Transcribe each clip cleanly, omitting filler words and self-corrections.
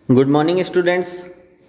Good morning students.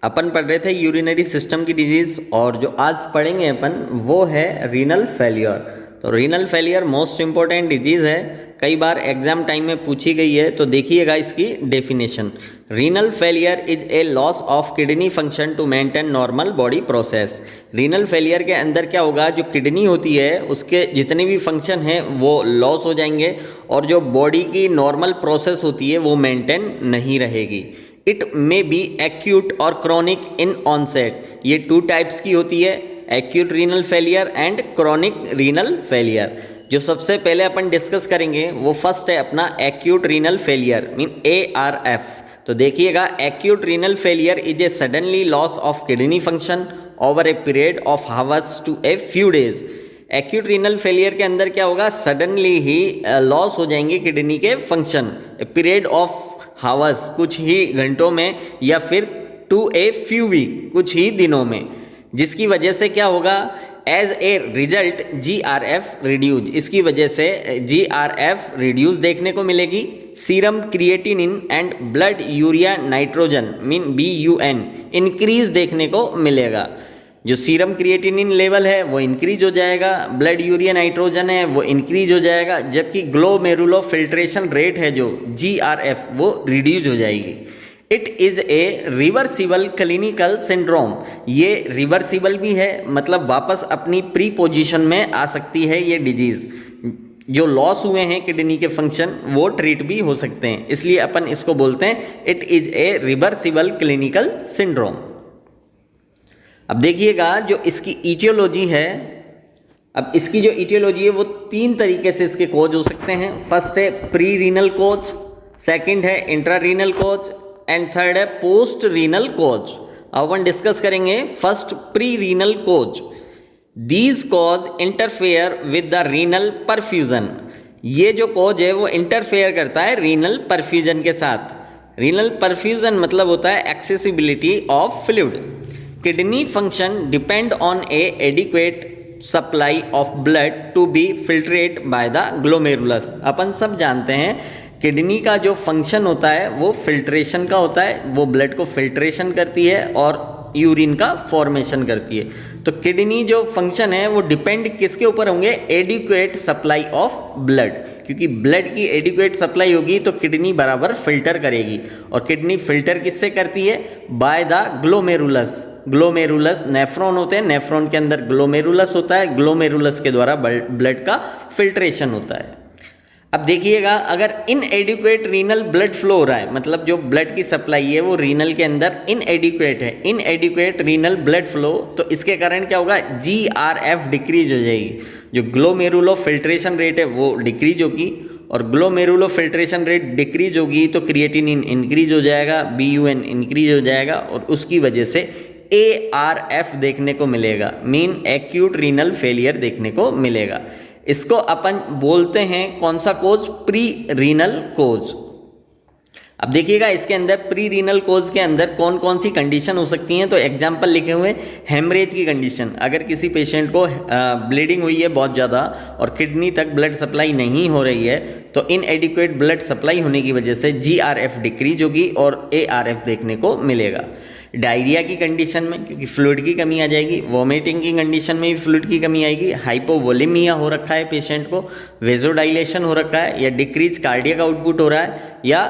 अपन पढ़ रहे थे यूरिनरी सिस्टम की डिजीज़ और जो आज पढ़ेंगे अपन वो है रीनल फेलियर। तो renal failure most important disease है, कई बार एग्जाम टाइम में पूछी गई है। तो देखिएगा इसकी definition. Renal failure is a loss of kidney function to maintain normal body process. Renal failure के अंदर क्या होगा, जो किडनी होती है उसके जितने भी फंक्शन हैं वो लॉस हो जाएंगे और जो बॉडी की नॉर्मल प्रोसेस होती है वो मेंटेन नहीं रहेगी। इट मे बी एक्यूट और क्रॉनिक इन ऑनसेट। ये टू टाइप्स की होती है, acute renal failure and chronic renal failure. जो सबसे पहले अपन डिस्कस करेंगे वो फर्स्ट है अपना acute renal failure mean ARF। तो देखिएगा, acute renal failure is a suddenly loss of kidney function over a period of hours to a few days. Acute renal failure के अंदर क्या होगा, सडनली ही लॉस हो जाएंगे किडनी के फंक्शन, पीरियड ऑफ हावर्स कुछ ही घंटों में या फिर टू ए फ्यू वीक कुछ ही दिनों में, जिसकी वजह से क्या होगा, as a result GRF reduce. इसकी वजह से GRF रिड्यूस देखने को मिलेगी। Serum creatinine and blood urea nitrogen mean BUN increase देखने को मिलेगा। जो सीरम क्रिएटिनिन लेवल है वो इंक्रीज हो जाएगा, ब्लड यूरिया नाइट्रोजन है वो इंक्रीज हो जाएगा, जबकि ग्लोमेरुलो फिल्ट्रेशन रेट है जो GRF वो रिड्यूज हो जाएगी। It is a reversible clinical syndrome. ये रिवर्सिबल भी है, मतलब वापस अपनी प्री पोजीशन में आ सकती है ये डिजीज़। जो लॉस हुए हैं किडनी के फंक्शन वो ट्रीट भी हो सकते हैं, इसलिए अपन इसको बोलते हैं it is a reversible clinical syndrome. अब देखिएगा जो इसकी ईटियोलॉजी है, अब इसकी जो ईटियोलॉजी है वो तीन तरीके से इसके कोज हो सकते हैं। फर्स्ट है प्री रीनल कोज, सेकंड है intra renal cause and third है पोस्ट रीनल कोज। अब अपन डिस्कस करेंगे first pre renal cause. These cause interfere with the renal perfusion. ये जो कोज है वो इंटरफेयर करता है रीनल परफ्यूजन के साथ। रीनल परफ्यूजन मतलब होता है accessibility of fluid. Kidney function depend on a adequate supply of blood to be filtrate by the glomerulus. अपन सब जानते हैं किडनी का जो फंक्शन होता है वो फिल्ट्रेशन का होता है, वो ब्लड को फिल्ट्रेशन करती है और यूरिन का फॉर्मेशन करती है। तो किडनी जो फंक्शन है वो डिपेंड किसके ऊपर होंगे, एडिक्वेट सप्लाई ऑफ ब्लड। क्योंकि ब्लड की एडिक्वेट सप्लाई होगी तो किडनी बराबर फिल्टर करेगी, और किडनी फिल्टर किससे करती है, bye the glomerulus. Glomerulus nephron होते हैं, नेफ्रॉन के अंदर ग्लोमेरुलस होता है, ग्लोमेरुलस के द्वारा ब्लड का फिल्ट्रेशन होता है। अब देखिएगा, अगर इनएडिक्वेट रीनल ब्लड फ्लो हो रहा है, मतलब जो ब्लड की सप्लाई है वो रीनल के अंदर इनएडिक्वेट है, इनएडिक्वेट रीनल ब्लड फ्लो, तो इसके कारण क्या होगा, GRF डिक्रीज हो जाएगी। जो ग्लोमेरुलो फिल्ट्रेशन रेट है वो डिक्रीज होगी, और ग्लोमेरुलो फिल्ट्रेशन रेट डिक्रीज होगी तो क्रिएटिनिन इंक्रीज हो जाएगा, BUN इंक्रीज हो जाएगा, और उसकी वजह से ARF देखने को मिलेगा, मीन एक्यूट रीनल फेलियर देखने को मिलेगा। इसको अपन बोलते हैं कौन सा कोज, प्री रीनल कोज। अब देखिएगा इसके अंदर प्री रीनल कोज के अंदर कौन कौन सी कंडीशन हो सकती हैं। तो एग्जाम्पल लिखे हुए हेमरेज की कंडीशन। अगर किसी पेशेंट को ब्लीडिंग हुई है बहुत ज़्यादा और किडनी तक ब्लड सप्लाई नहीं हो रही है, तो इनएडिक्वेट ब्लड सप्लाई होने की वजह से GRF डिक्रीज होगी और ARF देखने को मिलेगा। डायरिया की कंडीशन में, क्योंकि फ्लूइड की कमी आ जाएगी, वॉमिटिंग की कंडीशन में भी फ्लूइड की कमी आएगी, हाइपोवोलेमिया हो रखा है पेशेंट को, वेजोडाइलेशन हो रखा है, या डिक्रीज कार्डियक आउटपुट हो रहा है, या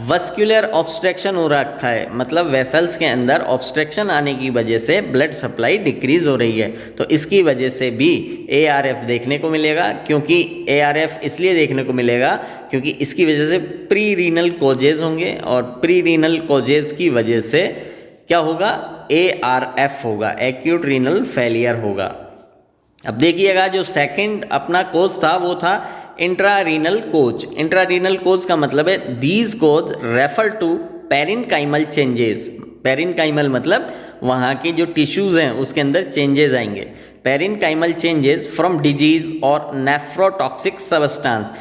वस्कुलर ऑब्स्ट्रक्शन हो रखा है, मतलब वेसल्स के अंदर ऑब्स्ट्रक्शन आने की वजह से ब्लड सप्लाई डिक्रीज हो रही है, तो इसकी वजह से भी ARF देखने को मिलेगा। क्योंकि ARF इसलिए देखने को मिलेगा क्योंकि इसकी वजह से प्री रीनल कोजेज होंगे, और प्री रीनल कोजेज की वजह से क्या होगा, ARF होगा, एक्यूट रीनल फेलियर होगा। अब देखिएगा जो सेकंड अपना कोज था वो था intra renal cause. Intra renal cause का मतलब है these causes refer to parenchymal changes. Parenchymal मतलब वहाँ की जो टिश्यूज हैं उसके अंदर चेंजेस आएंगे। पेरिनकाइमल चेंजेस फ्रॉम डिजीज और नेफ्रोटॉक्सिक सबस्टांस।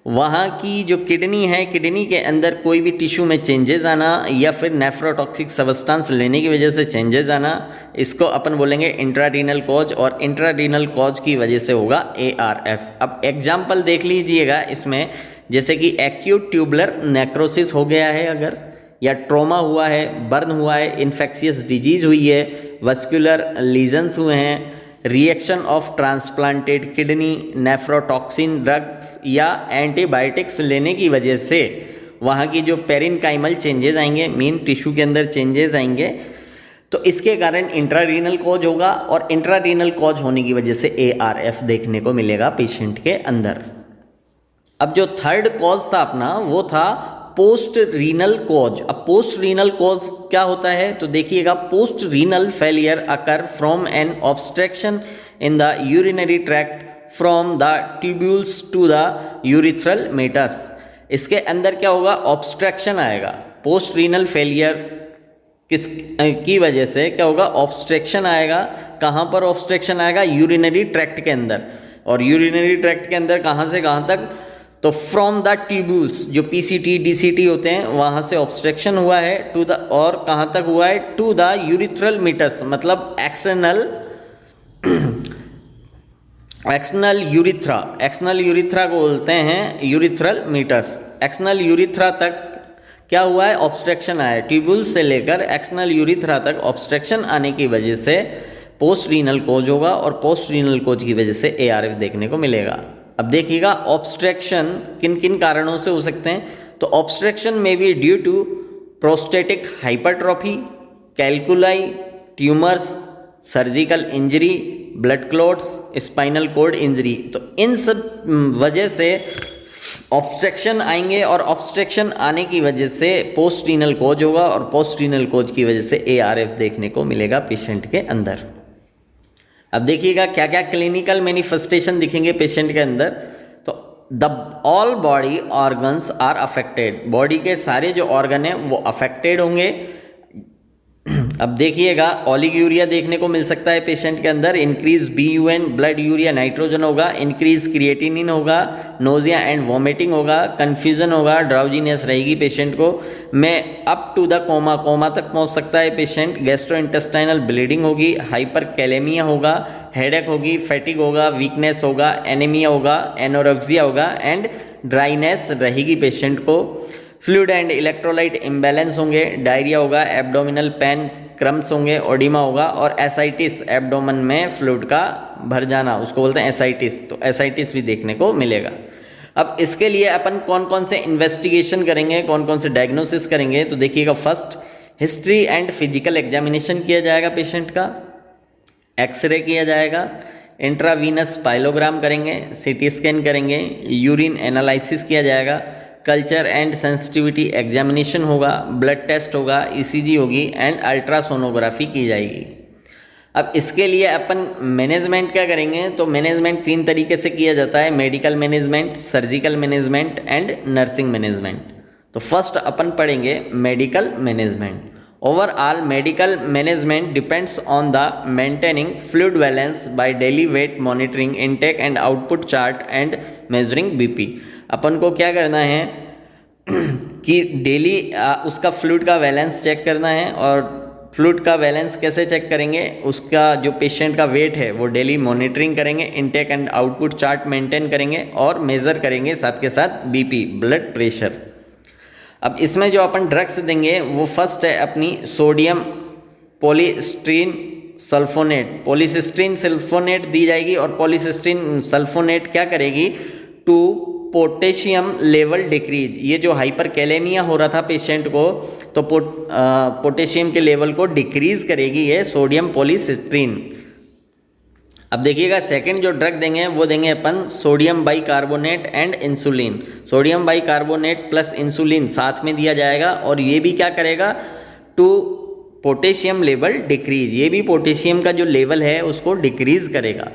वहाँ की जो किडनी है, किडनी के अंदर कोई भी टिश्यू में चेंजेस आना या फिर नेफ्रोटॉक्सिक सबस्टांस लेने की वजह से चेंजेस आना, इसको अपन बोलेंगे इंट्रारीनल कॉज, और इंट्रारीनल कॉज की वजह से होगा ARF। अब एग्जाम्पल देख लीजिएगा इसमें, जैसे कि एक्यूट ट्यूबुलर नेक्रोसिस हो गया है, अगर या ट्रॉमा हुआ है, बर्न हुआ है, इन्फेक्शियस डिजीज हुई है, वस्कुलर लीजन्स हुए हैं, reaction of transplanted kidney, nephrotoxin drugs या एंटीबायोटिक्स लेने की वजह से वहाँ की जो पेरिनकाइमल चेंजेस आएंगे, मेन टिश्यू के अंदर चेंजेस आएंगे, तो इसके कारण इंट्रारीनल कॉज होगा और इंट्रारीनल कॉज होने की वजह से ARF देखने को मिलेगा पेशेंट के अंदर। अब जो थर्ड कॉज था अपना वो था पोस्ट रीनल कॉज। अब पोस्ट रीनल कॉज क्या होता है तो देखिएगा, post renal failure occur from an obstruction in the urinary tract from the tubules to the urethral meatus. इसके अंदर क्या होगा, ऑब्स्ट्रक्शन आएगा। पोस्ट रीनल फेलियर किस की वजह से क्या होगा, ऑब्स्ट्रक्शन आएगा। कहाँ पर ऑब्स्ट्रक्शन आएगा, यूरिनरी ट्रैक्ट के अंदर। और यूरिनरी ट्रैक्ट के अंदर कहाँ से कहाँ तक, तो फ्रॉम द ट्यूब्यूल्स, जो PCT DCT होते हैं वहाँ से ऑब्स्ट्रक्शन हुआ है टू द, और कहाँ तक हुआ है, टू द यूरिथ्रल मीटस, मतलब एक्सटर्नल यूरिथ्रा को बोलते हैं यूरिथ्रल मीटस। एक्सटर्नल यूरिथ्रा तक क्या हुआ है, ऑब्स्ट्रक्शन आया है। ट्यूब्यूल से लेकर एक्सटर्नल यूरिथ्रा तक ऑब्स्ट्रक्शन आने की वजह से पोस्ट रीनल कोज होगा और पोस्ट रीनल कोज की वजह से ARF देखने को मिलेगा। अब देखिएगा ऑब्स्ट्रक्शन किन किन कारणों से हो सकते हैं, तो ऑब्स्ट्रक्शन में be due to prostatic hypertrophy, calculi, tumours, surgical injury, blood clots, spinal cord injury. तो इन सब वजह से ऑब्स्ट्रक्शन आएंगे और ऑब्स्ट्रक्शन आने की वजह से पोस्ट रीनल कोज होगा और पोस्ट रीनल कोज की वजह से ARF देखने को मिलेगा पेशेंट के अंदर। अब देखिएगा क्या क्या क्लिनिकल मैनिफेस्टेशन दिखेंगे पेशेंट के अंदर, तो the all body organs are affected, body के सारे जो ऑर्गन हैं वो अफेक्टेड होंगे। अब देखिएगा ओलिगूरिया देखने को मिल सकता है पेशेंट के अंदर, increase BUN blood urea nitrogen होगा, इंक्रीज क्रिएटिनिन होगा, नोजिया एंड वॉमिटिंग होगा, कन्फ्यूजन होगा, ड्राउजीनेस रहेगी पेशेंट को, में अप टू द कोमा तक पहुंच सकता है पेशेंट, गैस्ट्रोइंटेस्टाइनल ब्लीडिंग होगी, हाइपरकैलेमिया होगा, हेडेक होगी, फैटिग होगा, वीकनेस होगा, एनीमिया होगा, एनोरेक्सिया होगा एंड ड्राइनेस रहेगी पेशेंट को, फ्लूइड एंड इलेक्ट्रोलाइट इम्बैलेंस होंगे, डायरिया होगा, एब्डोमिनल पेन, क्रम्स होंगे, ओडिमा होगा और एसाइटिस, एब्डोमन में फ्लूइड का भर जाना, उसको बोलते हैं एसाइटिस। तो एसाइटिस भी देखने को मिलेगा। अब इसके लिए अपन कौन कौन से इन्वेस्टिगेशन करेंगे, कौन कौन से डायग्नोसिस करेंगे, तो देखिएगा first history and physical examination किया जाएगा पेशेंट का, एक्सरे किया जाएगा, इंट्रावीनस पाइलोग्राम करेंगे, CT स्कैन करेंगे, यूरिन एनालिसिस किया जाएगा, कल्चर एंड सेंसिटिविटी एग्जामिनेशन होगा, ब्लड टेस्ट होगा, ECG होगी एंड अल्ट्रासोनोग्राफी की जाएगी। अब इसके लिए अपन मैनेजमेंट क्या करेंगे, तो मैनेजमेंट 3 तरीके से किया जाता है, medical management, surgical management and nursing management. तो फर्स्ट अपन पढ़ेंगे medical management. Overall medical management depends on the maintaining fluid balance by daily wait monitoring, intake and output chart and measuring BP। अपन को क्या करना है कि डेली उसका fluid का balance check करना है, और फ्लूइड का बैलेंस कैसे चेक करेंगे, उसका जो पेशेंट का वेट है वो डेली मॉनिटरिंग करेंगे, intake and output chart maintain करेंगे और मेज़र करेंगे साथ के साथ BP ब्लड प्रेशर। अब इसमें जो अपन ड्रग्स देंगे वो फर्स्ट है अपनी सोडियम पॉलीसिस्टीन सल्फोनेट। पॉलीसिस्टीन सल्फोनेट दी जाएगी और पॉलीसिस्टीन सल्फोनेट क्या करेगी, टू पोटेशियम लेवल डिक्रीज। ये जो हाइपरकैलेमिया हो रहा था पेशेंट को, तो पोटेशियम के लेवल को डिक्रीज करेगी ये सोडियम पॉलीसिस्टीन। अब देखिएगा सेकंड जो ड्रग देंगे वो देंगे अपन sodium bicarbonate and insulin. Sodium bicarbonate plus insulin साथ में दिया जाएगा और ये भी क्या करेगा, टू पोटेशियम लेवल डिक्रीज, ये भी पोटेशियम का जो लेवल है उसको डिक्रीज करेगा।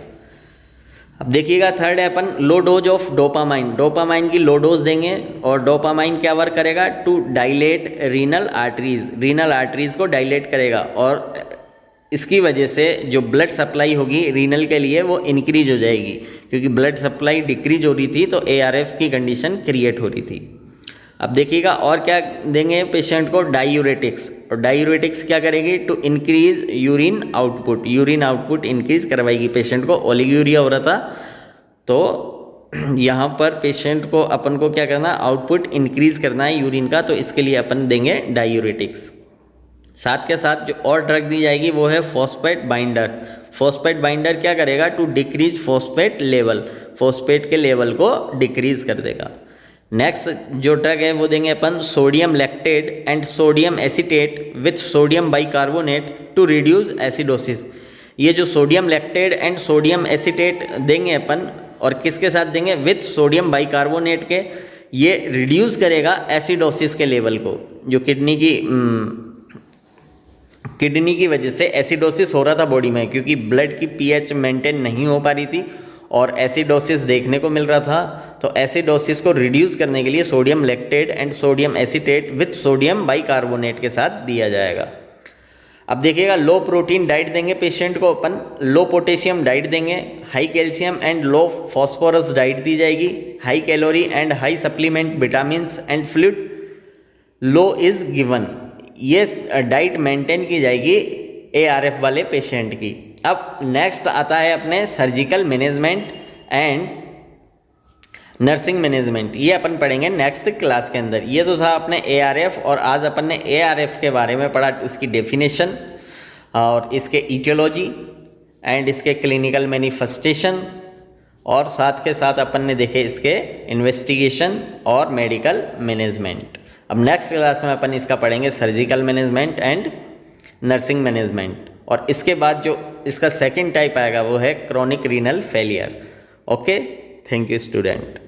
अब देखिएगा थर्ड है अपन low dose of dopamine. Dopamine की लो डोज देंगे और डोपामाइन क्या वर्क करेगा, to dilate renal arteries, renal arteries को डायलेट करेगा और इसकी वजह से जो ब्लड सप्लाई होगी रीनल के लिए वो इंक्रीज हो जाएगी, क्योंकि ब्लड सप्लाई डिक्रीज हो रही थी तो ARF की कंडीशन क्रिएट हो रही थी। अब देखिएगा और क्या देंगे पेशेंट को, डायूरेटिक्स। और डायूरेटिक्स क्या करेगी, to increase urine output, urine output increase करवाएगी पेशेंट को। ओलिगूरिया हो रहा था तो यहाँ पर पेशेंट को अपन को क्या करना है, आउटपुट इंक्रीज करना है यूरिन का, तो इसके लिए अपन देंगे डायूरेटिक्स। साथ के साथ जो और ड्रग दी जाएगी वो है फॉस्फेट बाइंडर। फॉस्फेट बाइंडर क्या करेगा, to decrease phosphate level, phosphate के लेवल को डिक्रीज कर देगा। नेक्स्ट जो ड्रग है वो देंगे अपन sodium lactate and sodium acetate with sodium bicarbonate to reduce acidosis. ये जो sodium lactate and sodium acetate देंगे अपन, और किसके साथ देंगे, विथ सोडियम बाइकार्बोनेट के, ये रिड्यूस करेगा एसिडोसिस के लेवल को। जो किडनी की वजह से एसिडोसिस हो रहा था बॉडी में, क्योंकि ब्लड की पीएच मेंटेन नहीं हो पा रही थी और एसिडोसिस देखने को मिल रहा था, तो एसिडोसिस को रिड्यूस करने के लिए sodium lactate and sodium acetate with sodium bicarbonate के साथ दिया जाएगा। अब देखिएगा, लो प्रोटीन डाइट देंगे पेशेंट को अपन, लो पोटेशियम डाइट देंगे, high calcium and low phosphorus diet दी जाएगी, high calorie and high supplement vitamins and fluid low is given. ये डाइट मेंटेन की जाएगी ARF वाले पेशेंट की। अब नेक्स्ट आता है अपने surgical management and nursing management, ये अपन पढ़ेंगे नेक्स्ट क्लास के अंदर। ये तो था अपने ARF, और आज अपन ने ARF के बारे में पढ़ा, इसकी डेफिनेशन और इसके इटियोलॉजी एंड इसके क्लिनिकल मैनिफेस्टेशन, और साथ के साथ अपन ने देखे इसके इन्वेस्टिगेशन और मेडिकल मैनेजमेंट। अब नेक्स्ट क्लास में अपन इसका पढ़ेंगे surgical management and nursing management, और इसके बाद जो इसका सेकंड टाइप आएगा वो है chronic renal failure. Okay, thank you student.